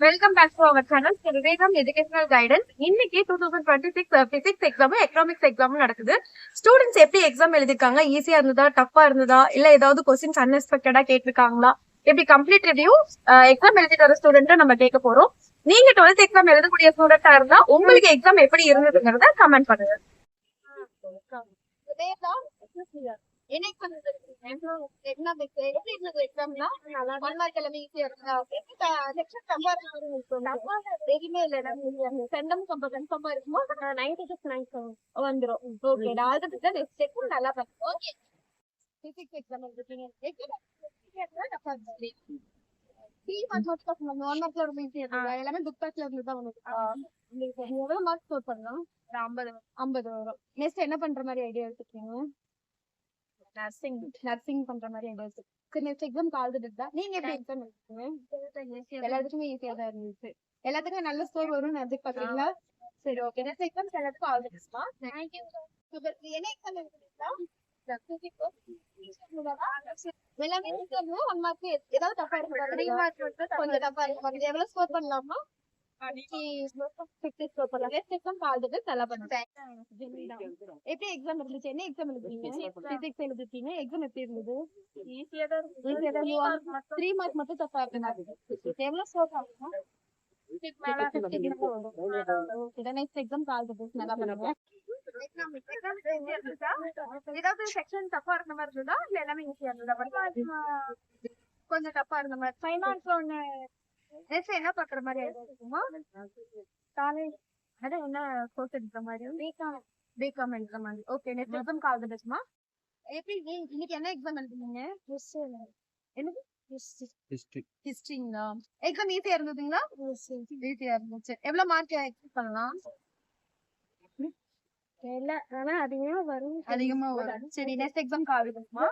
Welcome back to our channel Vivekam educational guidance. இன்னைக்கு 2026 physics எக்ஸாமும் economics எக்ஸாமும் நடக்குது. Students எப்படி exam எழுதிருக்காங்க, ஈஸியா இருந்ததா, டஃபா இருந்ததா, இல்ல ஏதாவது கொஸ்டின்ஸ் அன்எக்ஸ்பெக்டடா கேட்டிருக்காங்களா, எப்படி கம்ப்ளீட் ரிவ்யூ எக்ஸாம் எழுதிட்டு வர ஸ்டூடெண்ட் நம்ம கேட்க போறோம். நீங்க 12th எக்ஸாம் எழுதக்கூடிய ஸ்டூடெண்டா இருந்தா உங்களுக்கு எக்ஸாம் எப்படி இருந்ததுங்கிறத கமெண்ட் பண்ணுங்க. எல்லாமே புக் பேக்ல இருந்து தான் எவ்வளவு மார்க் ஸ்கோர் பண்ணலாம்? 50 வரும். நெக்ஸ்ட் என்ன பண்ற மாதிரி ஐடியா எடுத்துக்கீங்க? நர்சிங் பண்ற மாதிரி ஐடியா இருக்கு. நெக்ஸ்ட் எக்ஸாம் கால் எடுத்தா நீங்க எப்படி எக்ஸாம் எழுதுறீங்க? எல்லாத்துக்குமே ஈஸியா தான் இருந்துச்சு. எல்லாத்துக்கும் நல்ல ஸ்கோர் வரும்னு எதிர்பார்க்கறீங்களா? சரி, ஓகே. நெக்ஸ்ட் எக்ஸாம் எல்லாத்துக்கும் ஆல் தி பெஸ்ட்மா. தேங்க்யூ. என்ன எக்ஸாம் எழுதுறீங்களா? எல்லாமே ஒன் மார்க் ஏதாவது தப்பா இருக்கு, கொஞ்சம் தப்பா இருக்கு. எவ்வளவு ஸ்கோர் பண்ணலாமா? எப்படி எக்ஸாம் இருந்துச்சு? என்ன எக்ஸாம் எழுதுறீங்க? பிசிக்ஸ் எழுதிருக்கீங்க. எக்ஸாம் எப்படி இருந்தது? ஈஸியா தான் 3 மார்க் மட்டும் தப்பா இருக்கு. எவ்வளவு ஸ்கோர் பண்ணலாம்? எக்ஸாம் கால் நல்லா பண்ணுங்க. ஏதாவது செக்ஷன் தப்பா இருந்த மாதிரி இருந்ததா இல்ல எல்லாமே ஈஸியா இருந்ததா? கொஞ்சம் தப்பா இருந்த மாதிரி. ஃபைனான்ஸ் ஒண்ணு என்ன பாக்குற மாதிரி இருக்குமா? காலேஜ் அதான் என்ன கோர்ஸ் எடுக்கிற மாதிரி? பிகாம் எடுக்கிற மாதிரி. ஓகே. நெக்ஸ்ட் எக்ஸாம் கால் பண்ணுமா? எப்படி இன்னைக்கு என்ன எக்ஸாம் எழுதுனீங்க? என்னது? ஹிஸ்டரிங்களா? எக்ஸாம் ஈஸியா இருந்ததுங்களா? ஈஸியா இருந்துச்சு. எவ்வளவு மார்க் எக்ஸ்பெக்ட் பண்ணலாம்? அதிகமா வரும். சரி, நெக்ஸ்ட் எக்ஸாம் கால் பண்ணுமா?